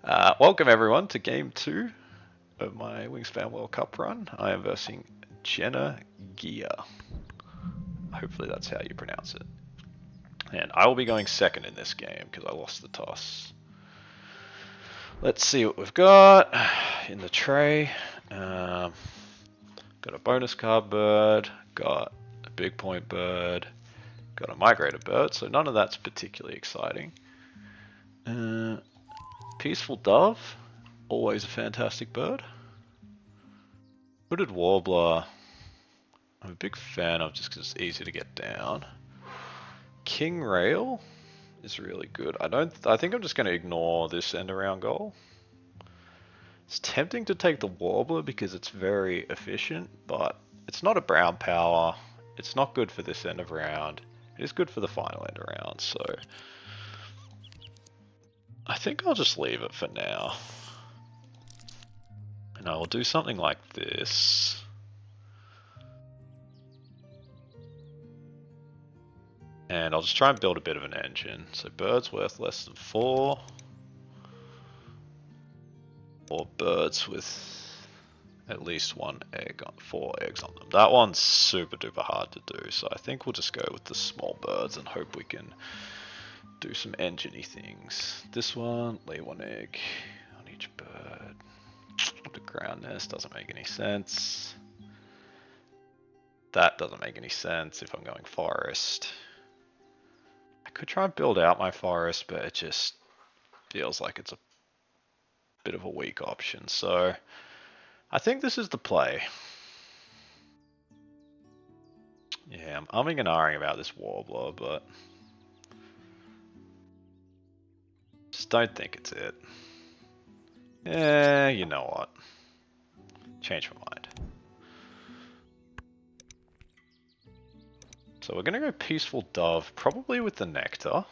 Welcome everyone to game 2 of my Wingspan World Cup run. I am versing JennaGeah. Hopefully that's how you pronounce it. And I will be going second in this game because I lost the toss. Let's see what we've got in the tray. Got a bonus card bird, got a big point bird, got a migrator bird, so none of that's particularly exciting. Peaceful dove, always a fantastic bird. Hooded warbler, I'm a big fan of just because it's easy to get down. King rail is really good. I think I'm just going to ignore this end around goal. It's tempting to take the warbler because it's very efficient, but it's not a brown power. It's not good for this end of round. It is good for the final end of round, so I think I'll just leave it for now. And I will do something like this. And I'll just try and build a bit of an engine. So birds worth less than 4. Or birds with at least 4 eggs on them. That one's super duper hard to do, so I think we'll just go with the small birds and hope we can do some engine-y things. This one, lay 1 egg on each bird. The ground nest doesn't make any sense. That doesn't make any sense if I'm going forest. I could try and build out my forest, but it just feels like it's a bit of a weak option. So I think this is the play. Yeah, I'm umming and ahhing about this warbler, but just don't think it's it. Yeah, you know what? Change my mind. So we're gonna go peaceful dove, probably with the nectar.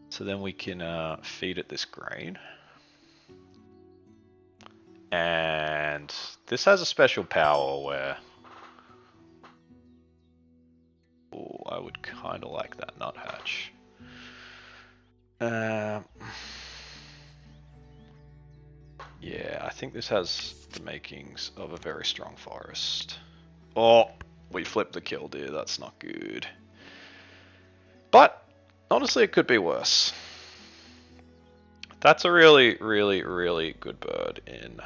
So then we can feed it this grain. And this has a special power where, ooh, I would kind of like that nuthatch. Yeah, I think this has the makings of a very strong forest. Oh, we flipped the killdeer, that's not good. But, honestly, it could be worse. That's a really, really, really good bird in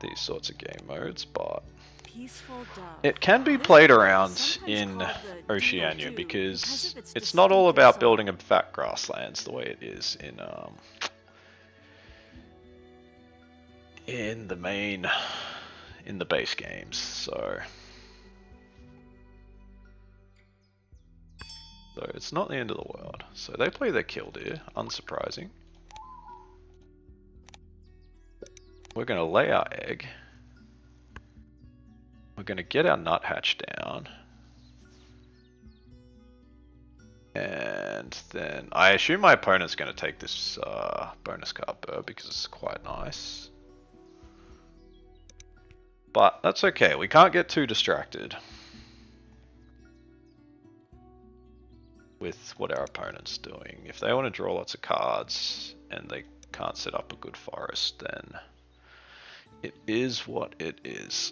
these sorts of game modes, but it can be played around in Oceania because it's not all about building a fat grasslands the way it is in the base games. So it's not the end of the world. So they play their killdeer, unsurprising. We're going to lay our egg. We're going to get our nuthatch down. And then I assume my opponent's going to take this bonus card bird because it's quite nice. But that's okay, we can't get too distracted with what our opponent's doing. If they want to draw lots of cards and they can't set up a good forest, then it is what it is.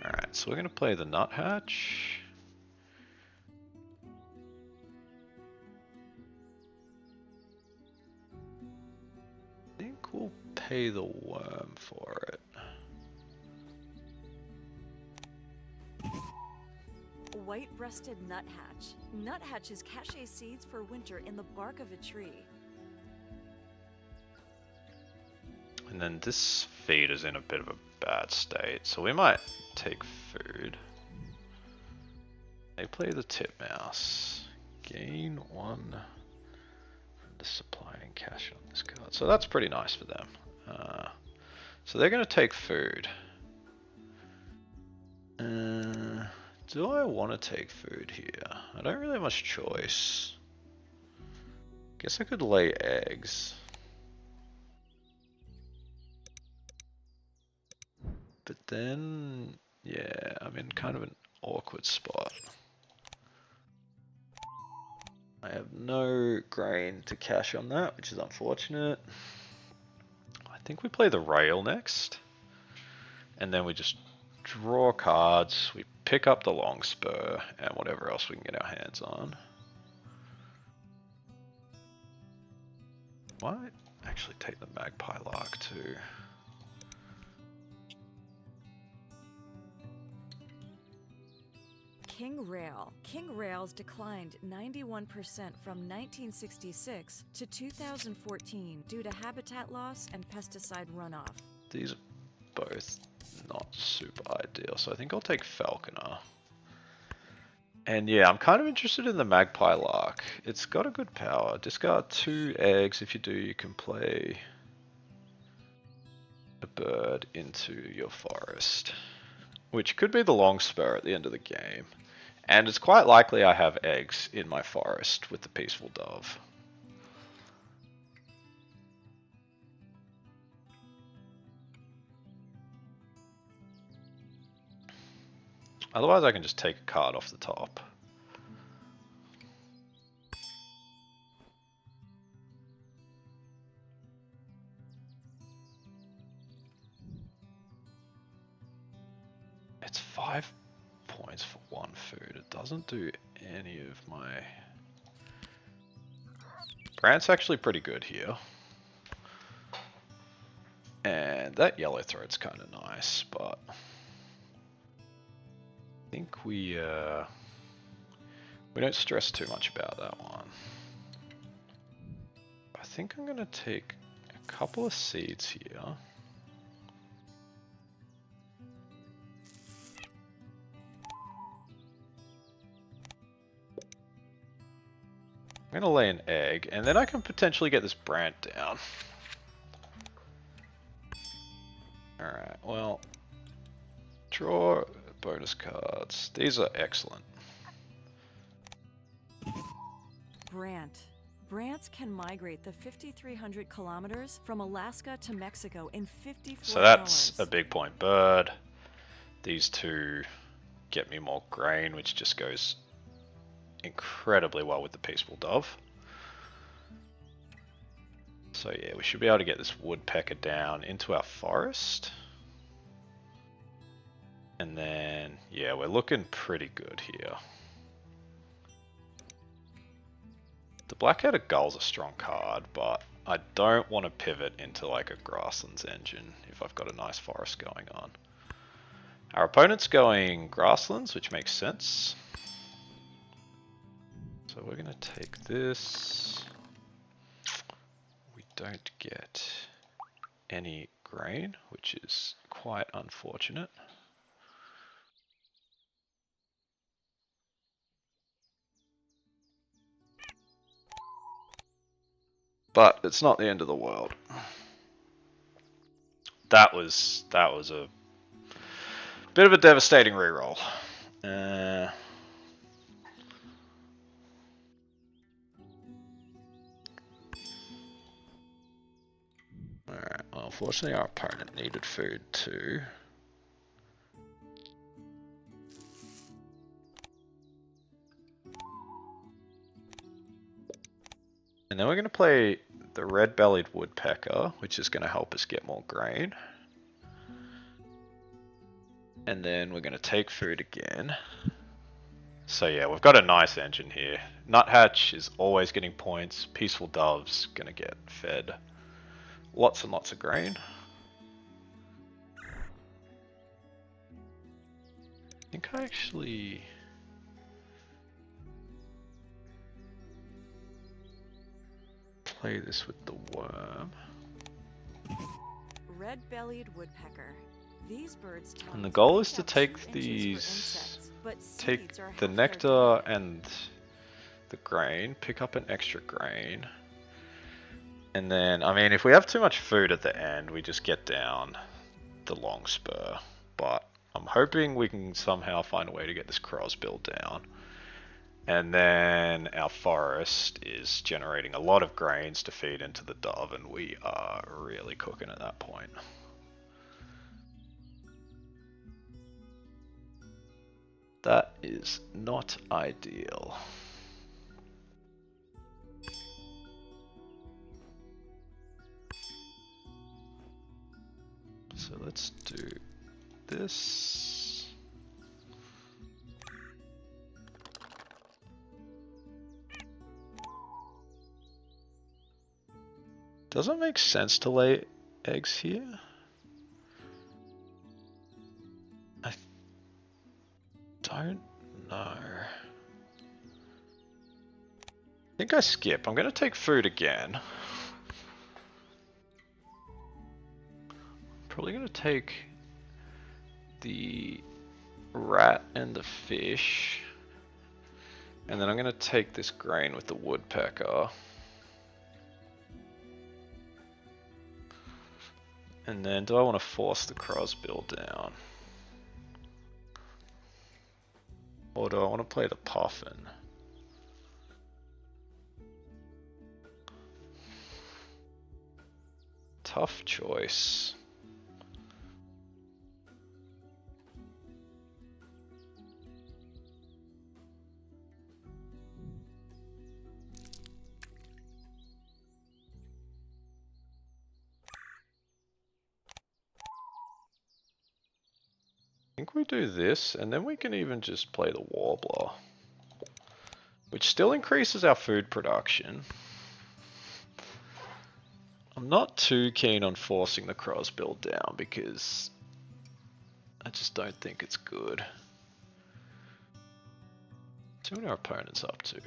Alright, so we're going to play the nuthatch. I think we'll pay the worm for it. White-breasted nuthatch. Nuthatches cache seeds for winter in the bark of a tree. And then this feed is in a bit of a bad state, so we might take food. They play the titmouse. Gain 1 from the supply and cash on this card. So that's pretty nice for them. So they're going to take food. Do I want to take food here? I don't really have much choice. Guess I could lay eggs. But then, yeah, I'm in kind of an awkward spot. I have no grain to cash on that, which is unfortunate. I think we play the rail next. And then we just draw cards, we pick up the long spur, and whatever else we can get our hands on. Might actually take the magpie lark too. King Rail. King Rails declined 91% from 1966 to 2014 due to habitat loss and pesticide runoff. These are both not super ideal, so I think I'll take Falconer. And yeah, I'm kind of interested in the magpie lark. It's got a good power. Discard 2 eggs. If you do, you can play a bird into your forest, which could be the long spur at the end of the game. And it's quite likely I have eggs in my forest with the peaceful dove. Otherwise I can just take a card off the top. It's 5 points for 1 food. It doesn't do any of my... Brant's actually pretty good here. And that yellow throat's kind of nice, but... I think we don't stress too much about that one. I think I'm gonna take a couple of seeds here. I'm gonna lay an egg, and then I can potentially get this Brant down. Alright, well, draw bonus cards. These are excellent. Brants can migrate the 5,300 kilometers from Alaska to Mexico in 54 hours. So that's a big point bird. These two get me more grain, which just goes incredibly well with the peaceful dove. So yeah, we should be able to get this woodpecker down into our forest. And then, yeah, we're looking pretty good here. The black-headed gull's a strong card, but I don't want to pivot into like a grasslands engine if I've got a nice forest going on. Our opponent's going grasslands, which makes sense. So we're going to take this. We don't get any grain, which is quite unfortunate. But it's not the end of the world. That was a bit of a devastating reroll. Alright, well, unfortunately our opponent needed food too. And then we're going to play the red-bellied woodpecker, which is going to help us get more grain. And then we're going to take food again. So yeah, we've got a nice engine here. Nuthatch is always getting points. Peaceful Dove's going to get fed lots and lots of grain. I think I actually... play this with the worm. Red-bellied woodpecker. These birds and the goal is to take these, take the nectar and the grain, pick up an extra grain. And then, I mean, if we have too much food at the end, we just get down the long spur. But I'm hoping we can somehow find a way to get this crossbill down. And then our forest is generating a lot of grains to feed into the dove, and we are really cooking at that point. That is not ideal. So let's do this. Doesn't make sense to lay eggs here. I don't know. I think I skip. I'm gonna take food again. Probably gonna take the rat and the fish. And then I'm gonna take this grain with the woodpecker. And then do I want to force the crossbill down? Or do I want to play the puffin? Tough choice. I think we do this, and then we can even just play the warbler, which still increases our food production. I'm not too keen on forcing the crossbill down because I just don't think it's good. See what our opponent's up to.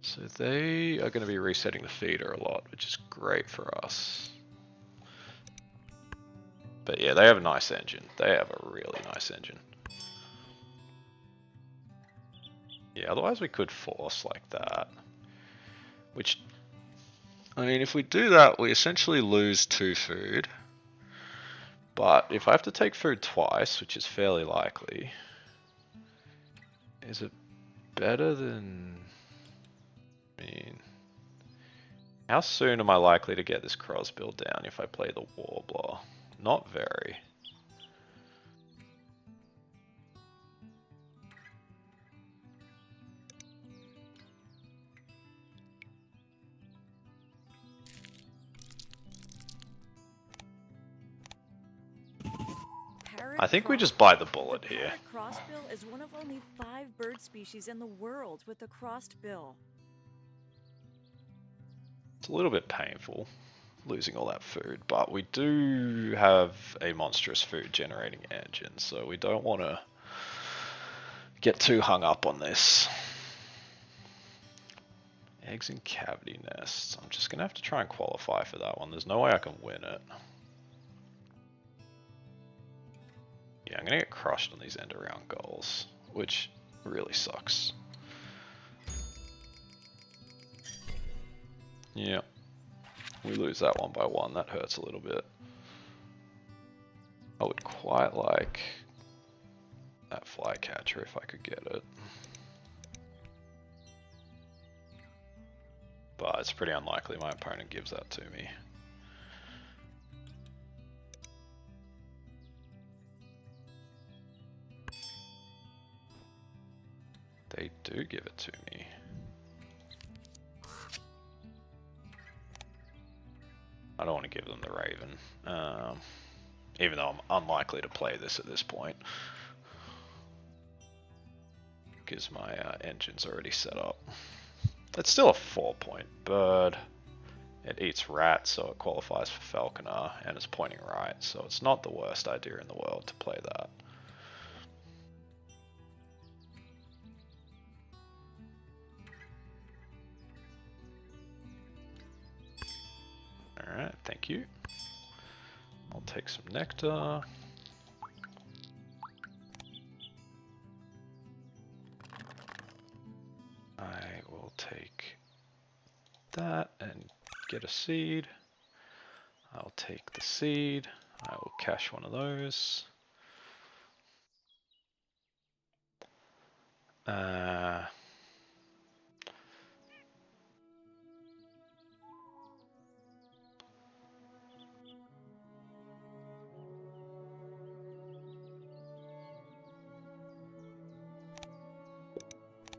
So they are going to be resetting the feeder a lot, which is great for us. But yeah, they have a nice engine. They have a really nice engine. Yeah, otherwise we could force like that. Which, I mean, if we do that, we essentially lose 2 food. But if I have to take food twice, which is fairly likely, is it better than... I mean, how soon am I likely to get this crossbill down if I play the warbler? Not very. I think we just bite the bullet here. The crossbill is one of only 5 bird species in the world with a crossed bill. It's a little bit painful losing all that food, but we do have a monstrous food generating engine, so we don't want to get too hung up on this. Eggs in cavity nests. I'm just going to have to try and qualify for that one. There's no way I can win it. Yeah, I'm going to get crushed on these end around goals, which really sucks. Yeah. We lose that 1 by 1, that hurts a little bit. I would quite like that flycatcher if I could get it. But it's pretty unlikely my opponent gives that to me. They do give it to me. I don't want to give them the Raven, even though I'm unlikely to play this at this point, because my engine's already set up. It's still a 4-point bird. It eats rats, so it qualifies for falconer, and it's pointing right, so it's not the worst idea in the world to play that. Alright, thank you. I'll take some nectar. I will take that and get a seed. I'll take the seed. I will cache one of those.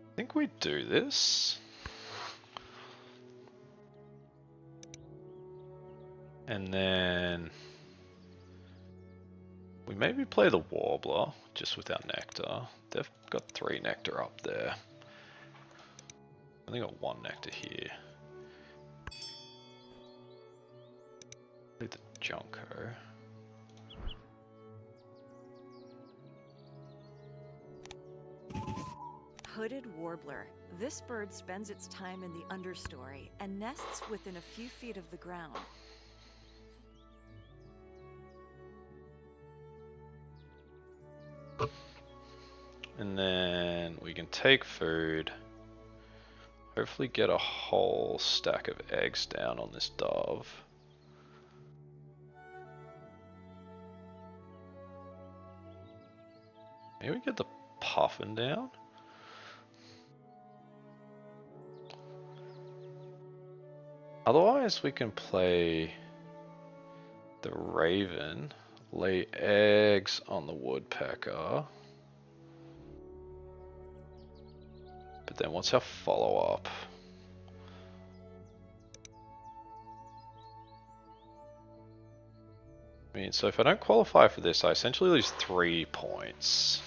I think we do this. And then We maybe play the Warbler, just with our Nectar. They've got 3 Nectar up there. I think got 1 Nectar here. Play the Junko. Hooded warbler. This bird spends its time in the understory and nests within a few feet of the ground. And then we can take food. Hopefully get a whole stack of eggs down on this dove. Maybe we get the puffin down. Otherwise we can play the raven, lay eggs on the woodpecker. But then what's our follow-up? I mean, so if I don't qualify for this, I essentially lose 3 points.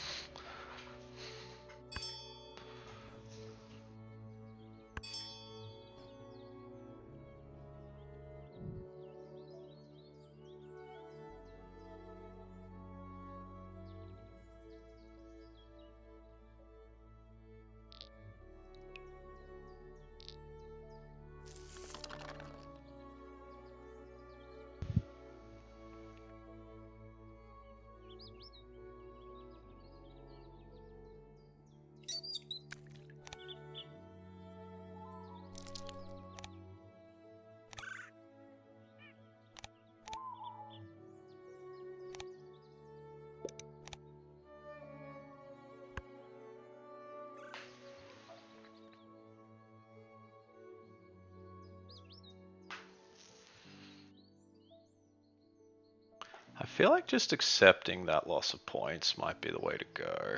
I feel like just accepting that loss of points might be the way to go.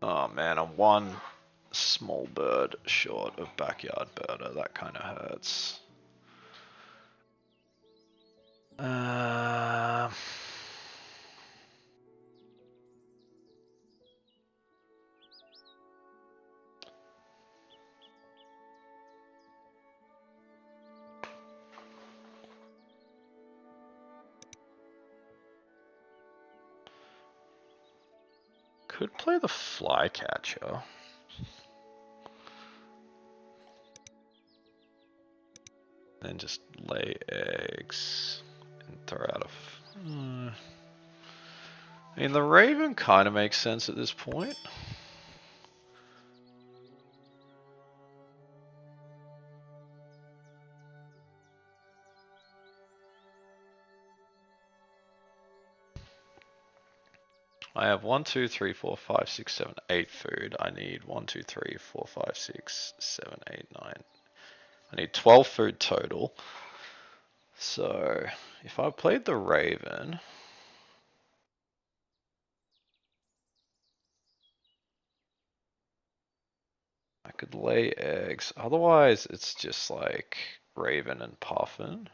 Oh man, I'm 1 small bird short of backyard birder. That kind of hurts. Could play the flycatcher. Then just lay eggs and throw out a... I mean, the raven kind of makes sense at this point. I have 1, 2, 3, 4, 5, 6, 7, 8 food. I need 1, 2, 3, 4, 5, 6, 7, 8, 9. I need 12 food total. So if I played the raven, I could lay eggs. Otherwise, it's just like raven and puffin.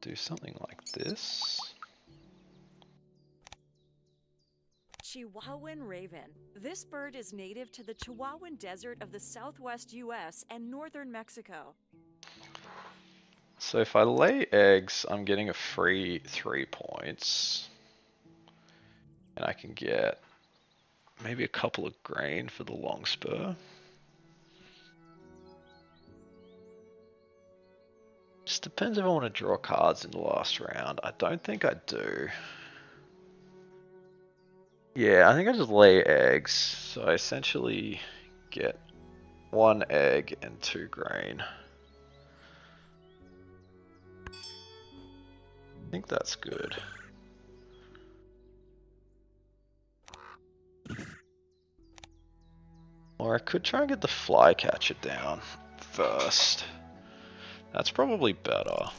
Do something like this. Chihuahuan raven. This bird is native to the Chihuahuan Desert of the southwest US and northern Mexico. So if I lay eggs, I'm getting a free 3 points. And I can get maybe a couple of grain for the long spur. Just depends if I want to draw cards in the last round. I don't think I do. Yeah, I think I just lay eggs. So I essentially get 1 egg and 2 grain. I think that's good. Or I could try and get the flycatcher down first. That's probably better.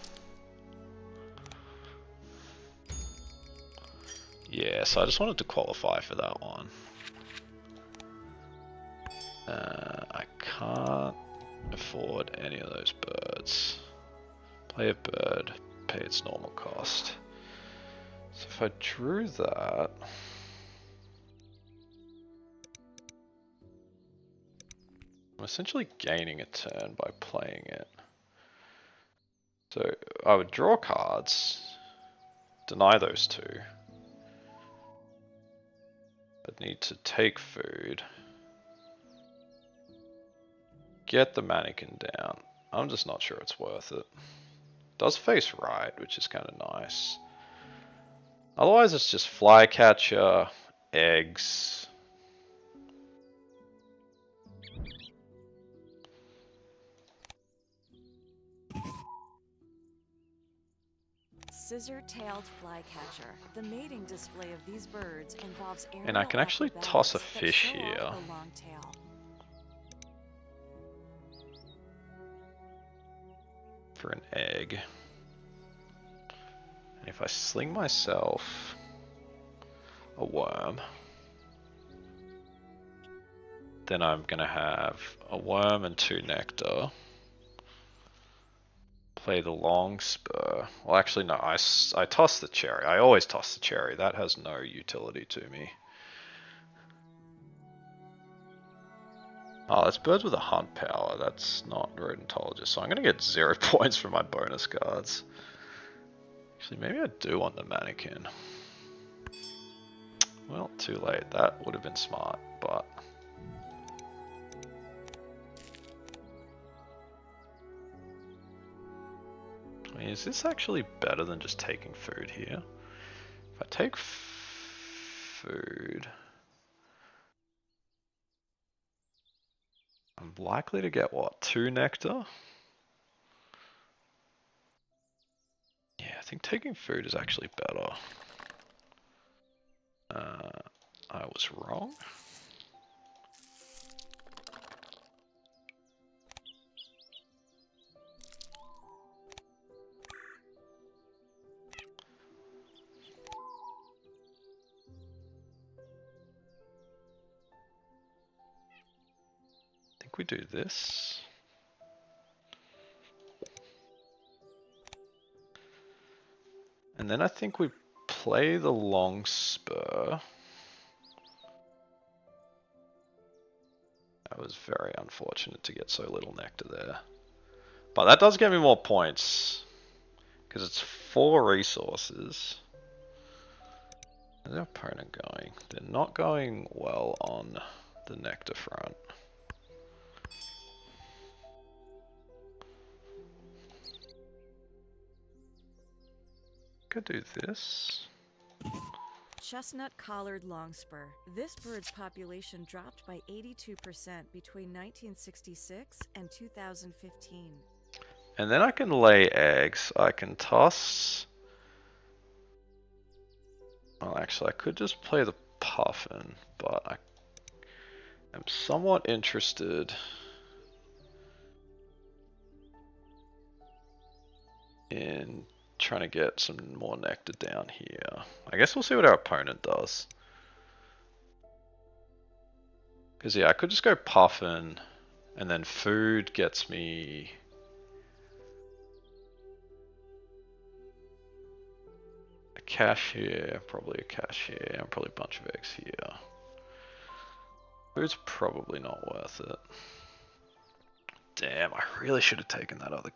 Yeah, so I just wanted to qualify for that one. I can't afford any of those birds. Play a bird, pay its normal cost. So if I drew that, I'm essentially gaining a turn by playing it. So I would draw cards, deny those two. I'd need to take food, get the mannequin down. I'm just not sure it's worth it. Does face right, which is kind of nice. Otherwise it's just flycatcher, eggs. Scissor-tailed flycatcher. The mating display of these birds involves aerial And I can actually toss a acrobatics that fish show here. off the long tail. For an egg. And if I sling myself a worm, then I'm gonna have a worm and 2 nectar. Play the long spur. Well, actually, no, I toss the cherry. I always toss the cherry. That has no utility to me. Oh, that's birds with a hunt power. That's not rodentologist. So I'm going to get 0 points from my bonus cards. Actually, maybe I do want the mannequin. Well, too late. That would have been smart, but... I mean, is this actually better than just taking food here? If I take food... I'm likely to get, what, 2 nectar? Yeah, I think taking food is actually better. I was wrong. I think we do this. And then I think we play the long spur. That was very unfortunate to get so little nectar there. But that does get me more points. Because it's 4 resources. How's their opponent going? They're not going well on the nectar front. Could do this. Chestnut-collared longspur. This bird's population dropped by 82% between 1966 and 2015. And then I can lay eggs. I can toss... Well, actually, I could just play the puffin, but I am somewhat interested in trying to get some more nectar down here. I guess we'll see what our opponent does. Because, yeah, I could just go puffin, and then food gets me... a cash here, probably a cash here, and probably a bunch of eggs here. Food's probably not worth it. Damn, I really should have taken that other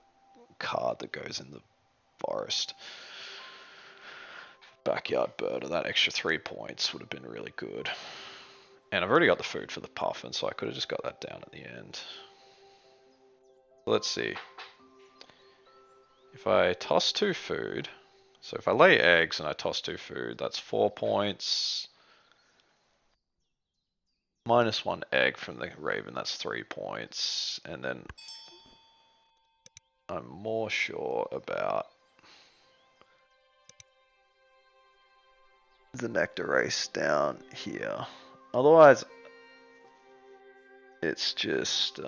card that goes in the forest. Backyard bird, or that extra 3 points would have been really good. And I've already got the food for the puffin, so I could have just got that down at the end. Let's see. If I toss 2 food, so if I lay eggs and I toss 2 food, that's 4 points. Minus 1 egg from the raven, that's 3 points. And then I'm more sure about the nectar race down here. Otherwise, it's just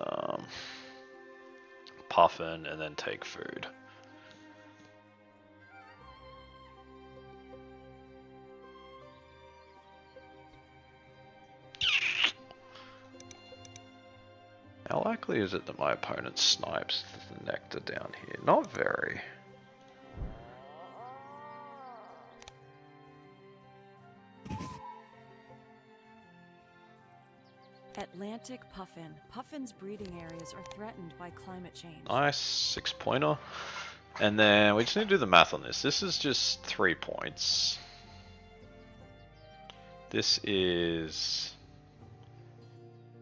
puffin and then take food. How likely is it that my opponent snipes the nectar down here? Not very. Atlantic puffin. Puffins' breeding areas are threatened by climate change. Nice, 6-pointer. And then we just need to do the math on this. This is just 3 points. This is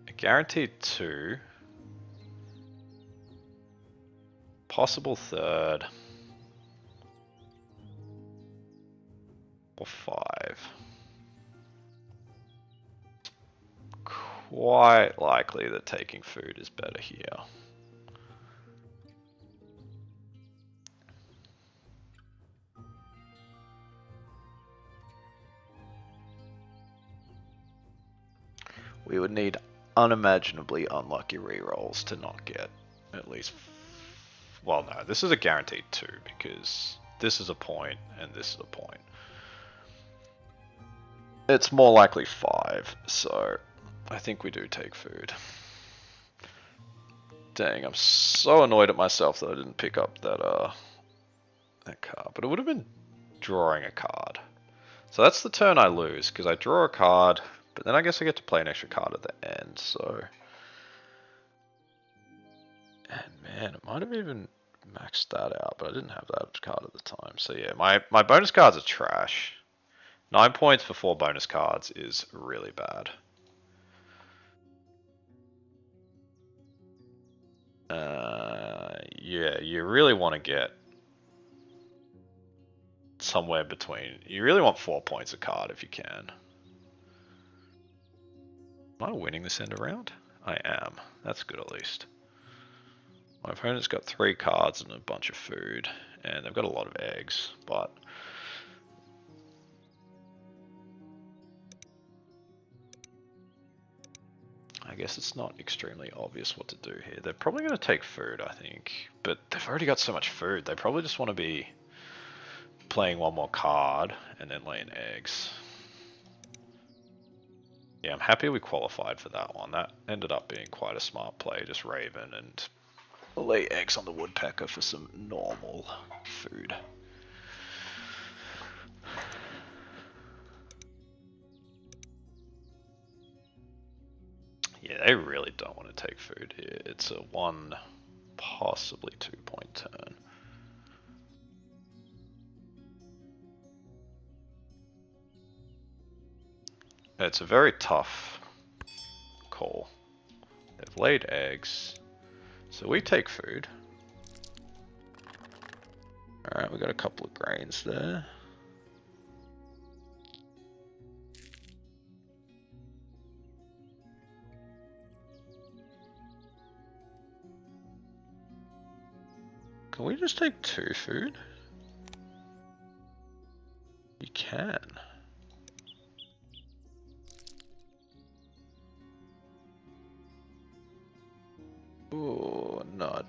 a guaranteed 2. Possible 3rd. Or 5. Quite likely that taking food is better here. We would need unimaginably unlucky rerolls to not get at least... Well, no, this is a guaranteed 2 because this is a point and this is a point. It's more likely 5, so I think we do take food. Dang, I'm so annoyed at myself that I didn't pick up that card. But it would have been drawing a card. So that's the turn I lose, because I draw a card, but then I guess I get to play an extra card at the end, so... And man, it might have even maxed that out, but I didn't have that card at the time. So yeah, my bonus cards are trash. 9 points for 4 bonus cards is really bad. Yeah, you really want to get somewhere between... You really want 4 points a card if you can. Am I winning this end around? I am. That's good at least. My opponent's got 3 cards and a bunch of food, and they've got a lot of eggs, but... I guess it's not extremely obvious what to do here. They're probably going to take food, I think. But they've already got so much food. They probably just want to be playing one more card and then laying eggs. Yeah, I'm happy we qualified for that one. That ended up being quite a smart play. Just Raven and lay eggs on the Woodpecker for some normal food. Yeah, they really don't want to take food here. It's a 1, possibly 2-point turn. It's a very tough call. They've laid eggs, so we take food. Alright, we got a couple of grains there. Can we just take 2 food? You can. Oh, no, I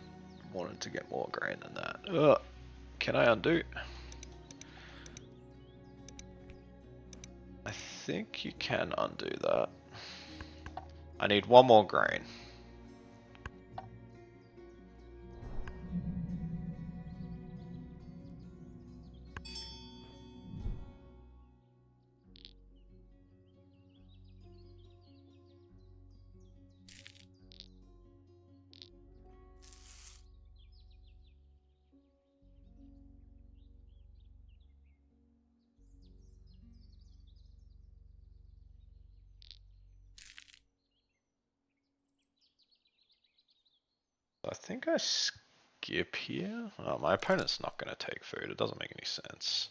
wanted to get more grain than that. Ugh. Can I undo? I think you can undo that. I need 1 more grain. I think I skip here. Oh, my opponent's not going to take food. It doesn't make any sense.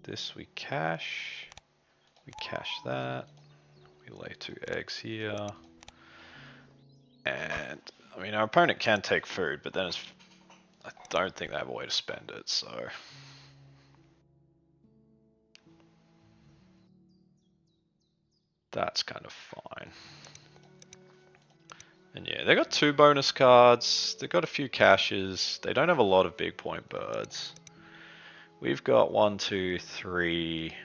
This we cash. We cash that. We lay 2 eggs here. And, I mean, our opponent can take food, but then it's... I don't think they have a way to spend it, so... That's kind of fine. And yeah, they got 2 bonus cards. They've got a few caches. They don't have a lot of big point birds. We've got 1, 2, 3,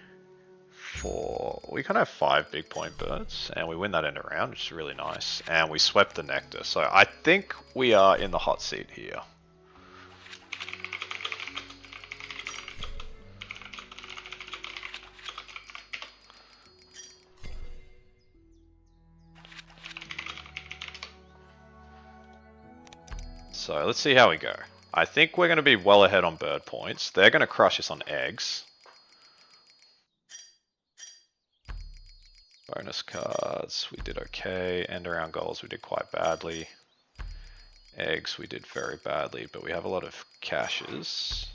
4. We kind of have 5 big point birds, and we win that end around, which is really nice. And we swept the nectar, so I think we are in the hot seat here. So let's see how we go. I think we're going to be well ahead on bird points. They're going to crush us on eggs. Bonus cards, we did okay. End around goals, we did quite badly. Eggs, we did very badly, but we have a lot of caches.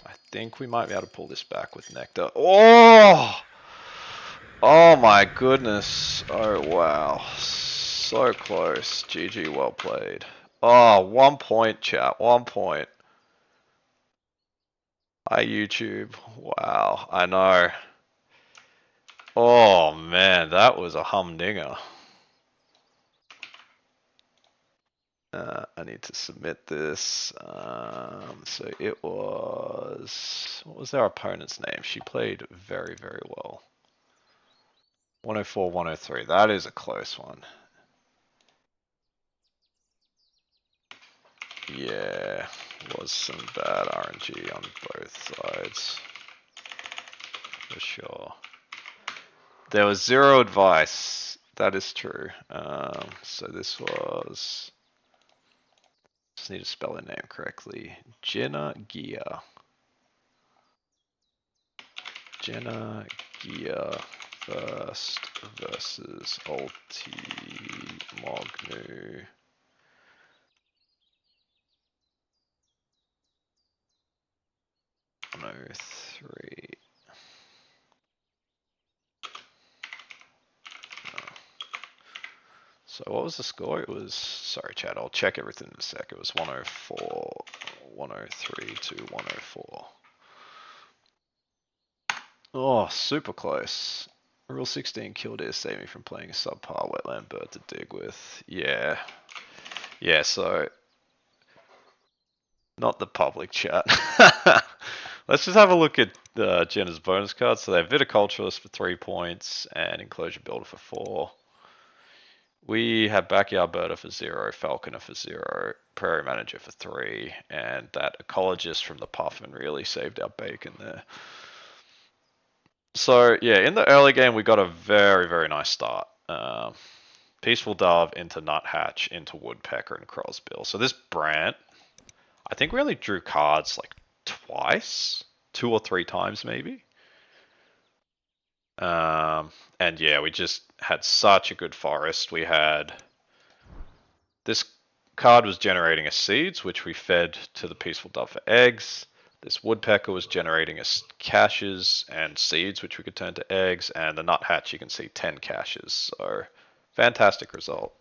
I think we might be able to pull this back with nectar. Oh! Oh my goodness. Oh wow. So close. GG, well played. Oh, 1 point, chat. 1 point. Hi, YouTube. Wow, I know. Oh man, that was a humdinger. I need to submit this. So it was... What was our opponent's name? She played very, very well. 104, 103. That is a close one. Yeah, was some bad RNG on both sides. For sure. There was zero advice. That is true. So this was... Just need to spell her name correctly. JennaGeah. JennaGeah first versus Ultimognu. No, 3. So what was the score? It was, sorry chat, I'll check everything in a sec. It was 104, 103 to 104. Oh, super close. Rule 16 killdeer saved me from playing a subpar wetland bird to dig with. Yeah. Yeah, so... Not the public chat. Let's just have a look at Jenna's bonus cards. So they have Viticulturalist for 3 points and Enclosure Builder for 4. We have Backyard Birder for 0, Falconer for 0, Prairie Manager for 3, and that Ecologist from the Puffin really saved our bacon there. So yeah, in the early game we got a very, very nice start. Peaceful Dove into Nuthatch into Woodpecker and Crossbill. So this Brant, I think we only drew cards like twice, 2 or 3 times maybe. And yeah, we just had such a good forest. We had... This card was generating us seeds, which we fed to the Peaceful Dove for eggs. This Woodpecker was generating us caches and seeds, which we could turn to eggs. And the Nuthatch, you can see 10 caches. So, fantastic result.